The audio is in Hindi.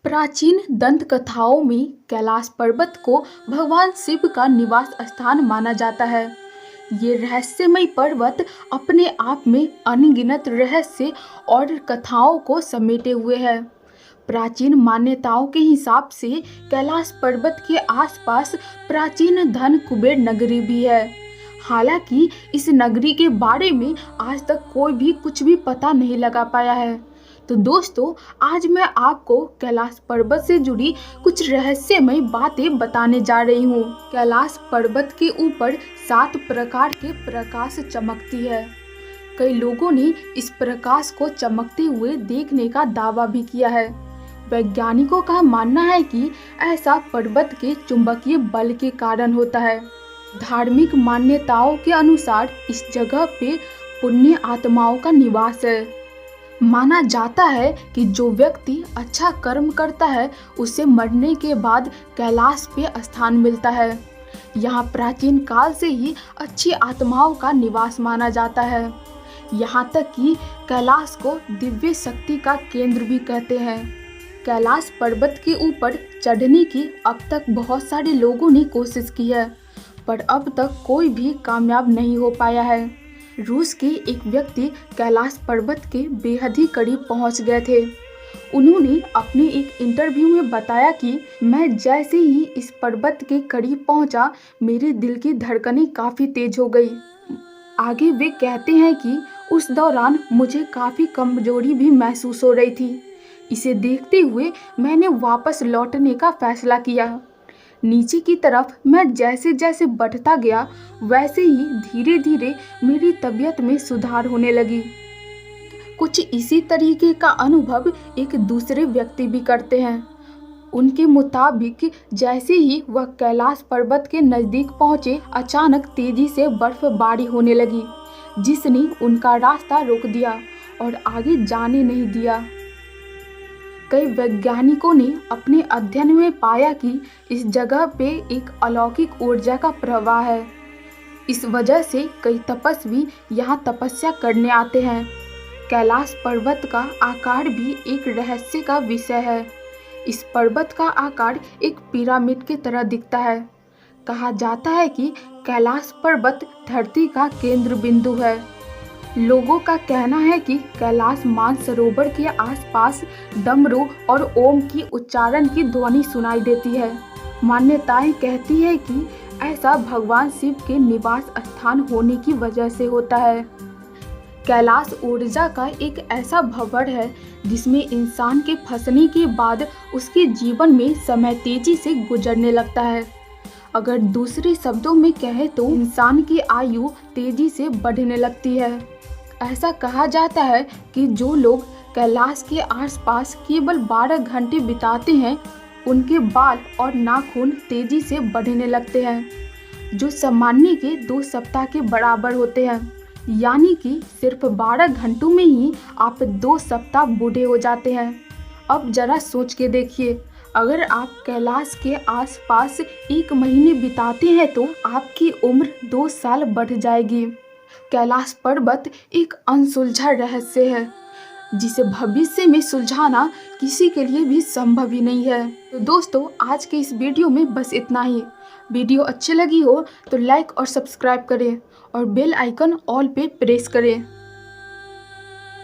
प्राचीन दंत कथाओं में कैलाश पर्वत को भगवान शिव का निवास स्थान माना जाता है। ये रहस्यमय पर्वत अपने आप में अनगिनत रहस्य और कथाओं को समेटे हुए है। प्राचीन मान्यताओं के हिसाब से कैलाश पर्वत के आसपास प्राचीन धन कुबेर नगरी भी है। हालांकि इस नगरी के बारे में आज तक कोई भी कुछ भी पता नहीं लगा पाया है। तो दोस्तों, आज मैं आपको कैलाश पर्वत से जुड़ी कुछ रहस्यमय बातें बताने जा रही हूँ। कैलाश पर्वत के ऊपर 7 प्रकार के प्रकाश चमकती है। कई लोगों ने इस प्रकाश को चमकते हुए देखने का दावा भी किया है। वैज्ञानिकों का मानना है कि ऐसा पर्वत के चुंबकीय बल के कारण होता है। धार्मिक मान्यताओं के अनुसार इस जगह पे पुण्य आत्माओं का निवास है। माना जाता है कि जो व्यक्ति अच्छा कर्म करता है उसे मरने के बाद कैलाश पे स्थान मिलता है। यहाँ प्राचीन काल से ही अच्छी आत्माओं का निवास माना जाता है। यहाँ तक कि कैलाश को दिव्य शक्ति का केंद्र भी कहते हैं। कैलाश पर्वत के ऊपर चढ़ने की अब तक बहुत सारे लोगों ने कोशिश की है, पर अब तक कोई भी कामयाब नहीं हो पाया है। रूस के एक व्यक्ति कैलाश पर्वत के बेहद ही करीब पहुंच गए थे। उन्होंने अपने एक इंटरव्यू में बताया कि मैं जैसे ही इस पर्वत के करीब पहुंचा, मेरे दिल की धड़कनें काफ़ी तेज हो गई। आगे वे कहते हैं कि उस दौरान मुझे काफ़ी कमजोरी भी महसूस हो रही थी। इसे देखते हुए मैंने वापस लौटने का फैसला किया। नीचे की तरफ मैं जैसे जैसे बढ़ता गया, वैसे ही धीरे धीरे मेरी तबीयत में सुधार होने लगी। कुछ इसी तरीके का अनुभव एक दूसरे व्यक्ति भी करते हैं। उनके मुताबिक जैसे ही वह कैलाश पर्वत के नज़दीक पहुंचे, अचानक तेजी से बर्फबारी होने लगी, जिसने उनका रास्ता रोक दिया और आगे जाने नहीं दिया। कई वैज्ञानिकों ने अपने अध्ययन में पाया कि इस जगह पे एक अलौकिक ऊर्जा का प्रवाह है। इस वजह से कई तपस्वी यहाँ तपस्या करने आते हैं। कैलाश पर्वत का आकार भी एक रहस्य का विषय है। इस पर्वत का आकार एक पिरामिड की तरह दिखता है। कहा जाता है कि कैलाश पर्वत धरती का केंद्र बिंदु है। लोगों का कहना है कि कैलाश मानसरोवर के आसपास डमरू और ओम की उच्चारण की ध्वनि सुनाई देती है। मान्यताएं कहती है कि ऐसा भगवान शिव के निवास स्थान होने की वजह से होता है। कैलाश ऊर्जा का एक ऐसा भंवर है जिसमें इंसान के फंसने के बाद उसके जीवन में समय तेजी से गुजरने लगता है। अगर दूसरे शब्दों में कहें तो इंसान की आयु तेजी से बढ़ने लगती है। ऐसा कहा जाता है कि जो लोग कैलाश के आसपास केवल 12 घंटे बिताते हैं, उनके बाल और नाखून तेजी से बढ़ने लगते हैं, जो सामान्य के 2 सप्ताह के बराबर होते हैं। यानी कि सिर्फ 12 घंटों में ही आप 2 सप्ताह बूढ़े हो जाते हैं। अब जरा सोच के देखिए, अगर आप कैलाश के आसपास 1 महीने बिताते हैं तो आपकी उम्र 2 साल बढ़ जाएगी। कैलाश पर्वत एक अनसुलझा रहस्य है, जिसे भविष्य में सुलझाना किसी के लिए भी संभव ही नहीं है। तो दोस्तों, आज के इस वीडियो में बस इतना ही। वीडियो अच्छी लगी हो तो लाइक और सब्सक्राइब करें और बेल आइकन ऑल पे प्रेस करें।